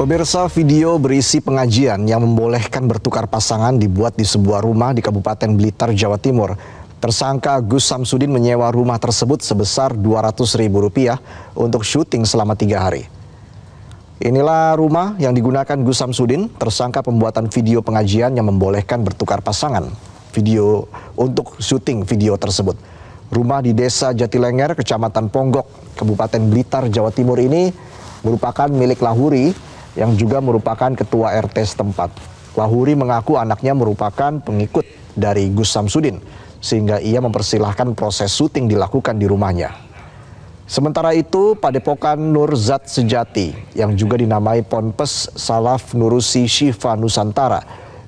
Pemirsa, video berisi pengajian yang membolehkan bertukar pasangan dibuat di sebuah rumah di Kabupaten Blitar, Jawa Timur. Tersangka Gus Samsudin menyewa rumah tersebut sebesar Rp200.000 untuk syuting selama 3 hari. Inilah rumah yang digunakan Gus Samsudin, tersangka pembuatan video pengajian yang membolehkan bertukar pasangan. Video untuk syuting video tersebut. Rumah di Desa Jatilenger, Kecamatan Ponggok, Kabupaten Blitar, Jawa Timur ini merupakan milik Lahuri yang juga merupakan ketua RT setempat. Lahuri mengaku anaknya merupakan pengikut dari Gus Samsudin, sehingga ia mempersilahkan proses syuting dilakukan di rumahnya. Sementara itu, Padepokan Nur Zat Sejati yang juga dinamai Ponpes Salaf Nurusi Syifa Nusantara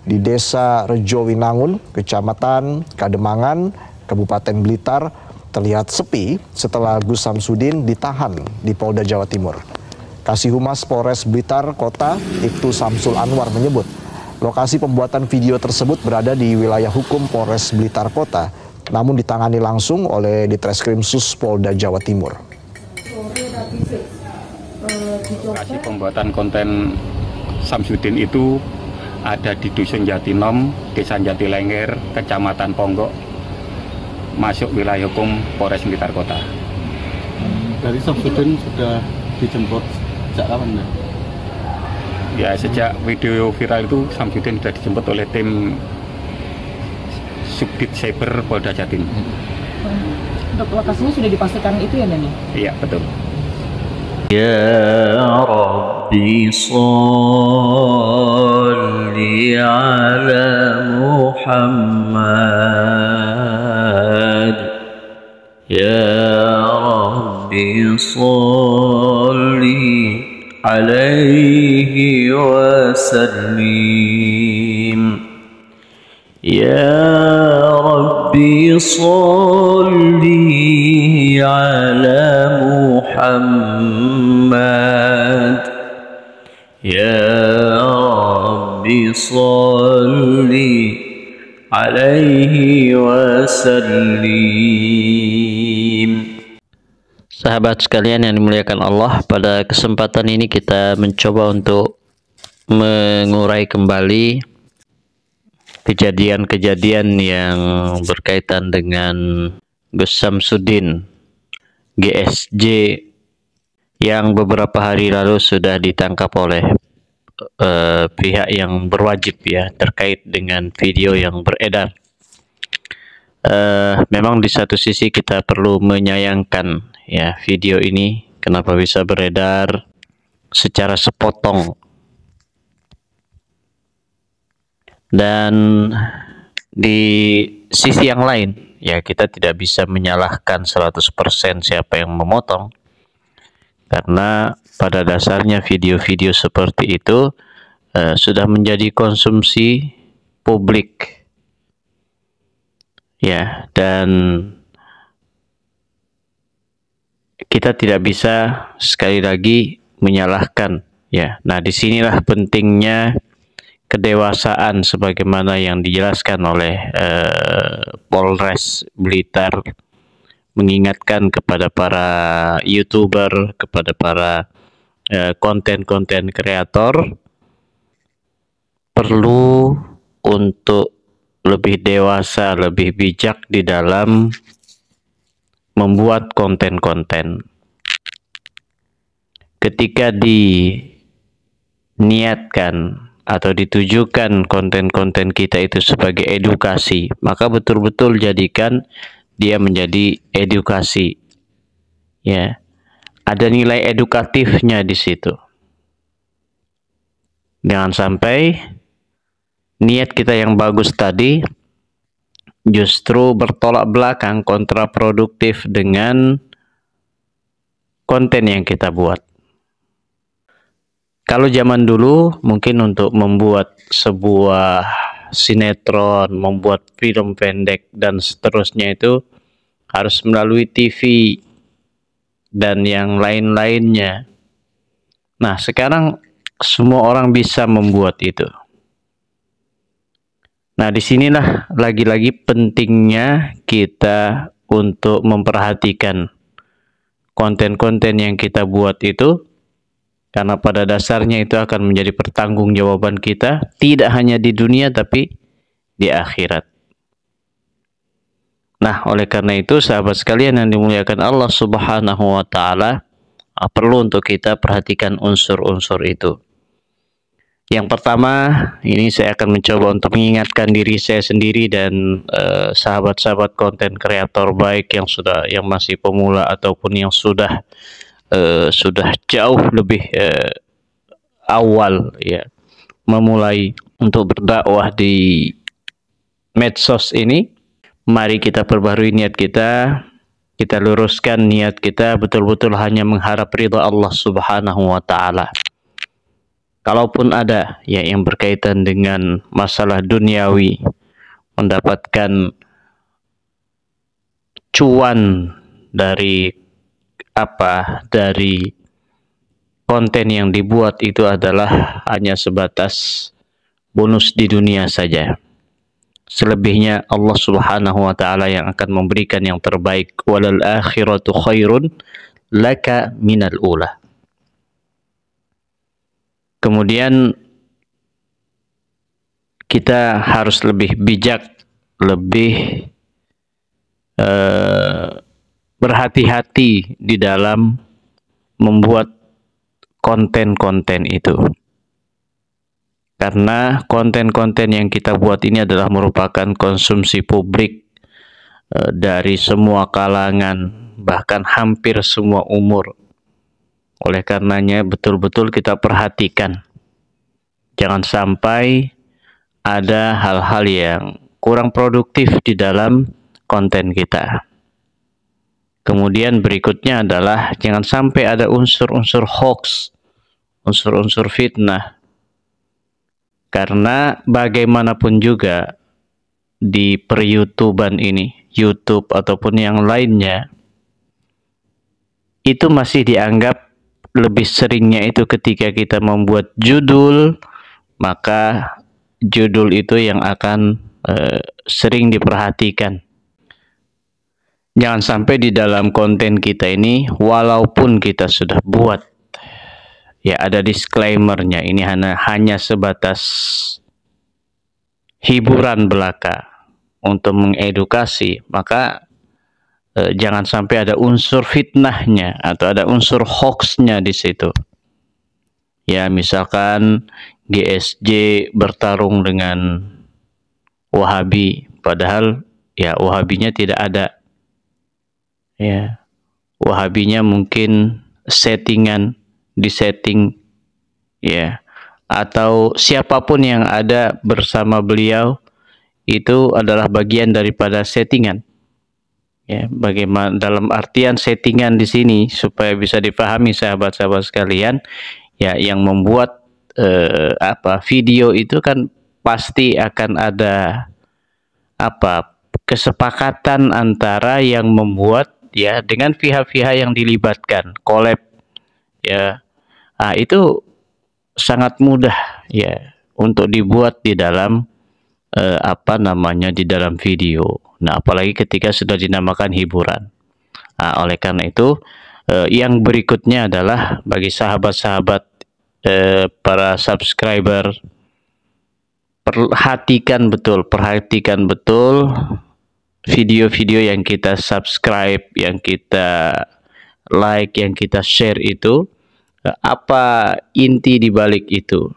di Desa Rejowinangun, Kecamatan Kademangan, Kabupaten Blitar terlihat sepi setelah Gus Samsudin ditahan di Polda Jawa Timur. Kasih Humas Polres Blitar Kota, Ibtu Samsul Anwar menyebut lokasi pembuatan video tersebut berada di wilayah hukum Polres Blitar Kota, namun ditangani langsung oleh Ditreskrim Sus Polda Jawa Timur. Lokasi pembuatan konten Samsudin itu ada di Dusun Jatinom, Desa Jatilenger, Kecamatan Ponggok, masuk wilayah hukum Polres Blitar Kota. Dari Samsudin sudah dijemput sejak kapan? Ya, sejak video viral itu Samsudin sudah dijemput oleh tim Subdit Cyber Polda Jatim. Untuk lokasinya sudah dipastikan itu ya, Dani? Iya, betul. Ya Rabbi Salli ala Muhammad, Ya Rabbi Salli alaihi wasallim, Ya Rabbi Salli ala Muhammad, Ya Rabbi Salli alaihi wasallim. Sahabat sekalian yang dimuliakan Allah, pada kesempatan ini kita mencoba untuk mengurai kembali kejadian-kejadian yang berkaitan dengan Gus Samsudin GSJ yang beberapa hari lalu sudah ditangkap oleh pihak yang berwajib ya terkait dengan video yang beredar. Memang di satu sisi kita perlu menyayangkan ya video ini kenapa bisa beredar secara sepotong, dan di sisi yang lain ya kita tidak bisa menyalahkan 100% siapa yang memotong, karena pada dasarnya video-video seperti itu sudah menjadi konsumsi publik ya, dan kita tidak bisa sekali lagi menyalahkan ya. Nah, disinilah pentingnya kedewasaan sebagaimana yang dijelaskan oleh Polres Blitar, mengingatkan kepada para YouTuber, kepada para konten-konten kreator perlu untuk lebih dewasa, lebih bijak di dalam membuat konten-konten. Ketika diniatkan atau ditujukan konten-konten kita itu sebagai edukasi, maka betul-betul jadikan dia menjadi edukasi. Ya, ada nilai edukatifnya di situ. Jangan sampai niat kita yang bagus tadi justru bertolak belakang, kontraproduktif dengan konten yang kita buat. Kalau zaman dulu mungkin untuk membuat sebuah sinetron, membuat film pendek dan seterusnya itu harus melalui TV dan yang lain-lainnya. Nah, sekarang semua orang bisa membuat itu. Nah, disinilah lagi-lagi pentingnya kita untuk memperhatikan konten-konten yang kita buat itu Karena pada dasarnya itu akan menjadi pertanggungjawaban kita, tidak hanya di dunia tapi di akhirat. Nah, oleh karena itu sahabat sekalian yang dimuliakan Allah Subhanahu wa taala, perlu untuk kita perhatikan unsur-unsur itu. Yang pertama, ini saya akan mencoba untuk mengingatkan diri saya sendiri dan sahabat-sahabat konten kreator, baik yang masih pemula ataupun yang sudah jauh lebih awal ya memulai untuk berdakwah di medsos ini. Mari kita perbarui niat kita luruskan niat kita betul-betul hanya mengharap ridha Allah Subhanahu wa taala. Kalaupun ada ya yang berkaitan dengan masalah duniawi, mendapatkan cuan dari konten yang dibuat itu adalah hanya sebatas bonus di dunia saja. Selebihnya Allah Subhanahu wa taala yang akan memberikan yang terbaik. Walal akhiratu khairun laka minal ula. Kemudian kita harus lebih bijak, lebih berhati-hati di dalam membuat konten-konten itu. Karena konten-konten yang kita buat ini adalah merupakan konsumsi publik dari semua kalangan, bahkan hampir semua umur. Oleh karenanya betul-betul kita perhatikan. Jangan sampai ada hal-hal yang kurang produktif di dalam konten kita. Kemudian berikutnya adalah jangan sampai ada unsur-unsur hoax, unsur-unsur fitnah. Karena bagaimanapun juga di per-YouTuban ini, YouTube ataupun yang lainnya, itu masih dianggap lebih seringnya itu ketika kita membuat judul, maka judul itu yang akan sering diperhatikan. Jangan sampai di dalam konten kita ini, walaupun kita sudah buat, ya ada disclaimer-nya, ini hanya sebatas hiburan belaka untuk mengedukasi, maka jangan sampai ada unsur fitnahnya atau ada unsur hoaxnya di situ. Ya, misalkan GSJ bertarung dengan Wahabi, padahal ya Wahabinya tidak ada. Ya, Wahabinya mungkin disetting, ya, atau siapapun yang ada bersama beliau itu adalah bagian daripada settingan. Ya, bagaimana dalam artian settingan di sini supaya bisa dipahami sahabat-sahabat sekalian, ya yang membuat video itu kan pasti akan ada kesepakatan antara yang membuat ya dengan pihak-pihak yang dilibatkan, collab ya. Itu sangat mudah ya untuk dibuat di dalam di dalam video. Nah, apalagi ketika sudah dinamakan hiburan. Oleh karena itu, yang berikutnya adalah bagi sahabat-sahabat para subscriber, perhatikan betul video-video yang kita subscribe, yang kita like, yang kita share itu, apa inti di balik itu.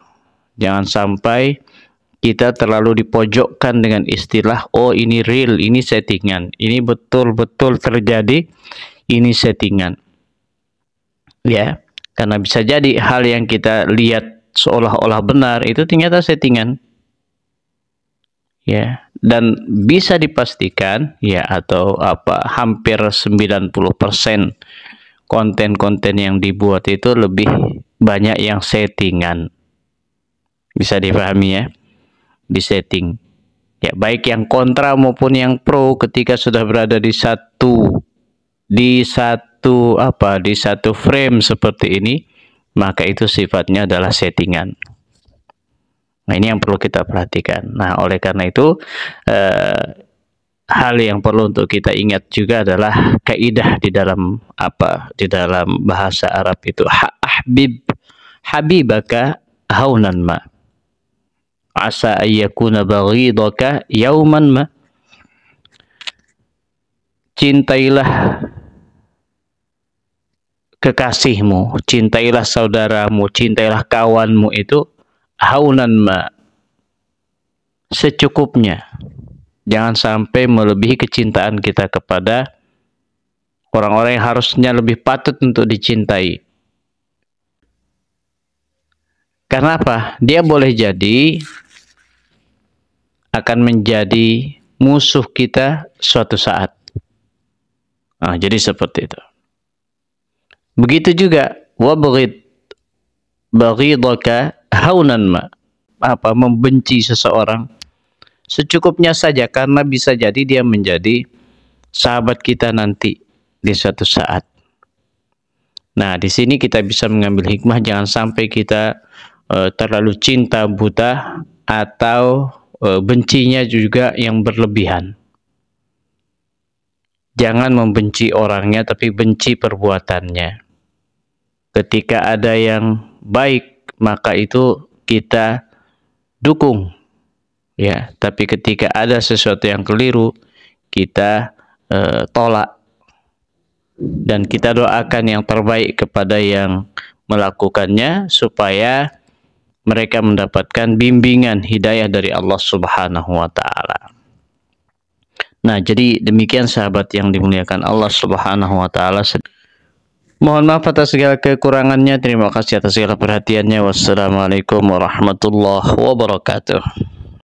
Jangan sampai kita terlalu dipojokkan dengan istilah, oh ini real, ini settingan, ini betul-betul terjadi, ini settingan. Ya, karena bisa jadi hal yang kita lihat seolah-olah benar itu ternyata settingan. Ya, dan bisa dipastikan ya atau hampir 90% konten-konten yang dibuat itu lebih banyak yang settingan. Bisa dipahami ya? Disetting. Ya, baik yang kontra maupun yang pro ketika sudah berada di satu frame seperti ini, maka itu sifatnya adalah settingan. Nah, ini yang perlu kita perhatikan. Nah, oleh karena itu hal yang perlu untuk kita ingat juga adalah kaidah di dalam bahasa Arab itu ahbib habibaka haunan ma. Asa ayyakuna baghidaka yauman ma. Cintailah kekasihmu, cintailah saudaramu, cintailah kawanmu itu haunan ma, secukupnya. Jangan sampai melebihi kecintaan kita kepada orang-orang yang harusnya lebih patut untuk dicintai. Karena apa? Dia boleh jadi akan menjadi musuh kita suatu saat. Nah, jadi seperti itu. Begitu juga baghidaka haunan ma. Apa? Membenci seseorang secukupnya saja, karena bisa jadi dia menjadi sahabat kita nanti di suatu saat. Nah, di sini kita bisa mengambil hikmah, jangan sampai kita terlalu cinta buta atau bencinya juga yang berlebihan. Jangan membenci orangnya, tapi benci perbuatannya. Ketika ada yang baik, maka itu kita dukung, ya. Tapi ketika ada sesuatu yang keliru, kita tolak. Dan kita doakan yang terbaik kepada yang melakukannya, supaya mereka mendapatkan bimbingan hidayah dari Allah Subhanahu wa Ta'ala. Nah, jadi demikian sahabat yang dimuliakan Allah Subhanahu wa Ta'ala. Mohon maaf atas segala kekurangannya. Terima kasih atas segala perhatiannya. Wassalamualaikum warahmatullahi wabarakatuh.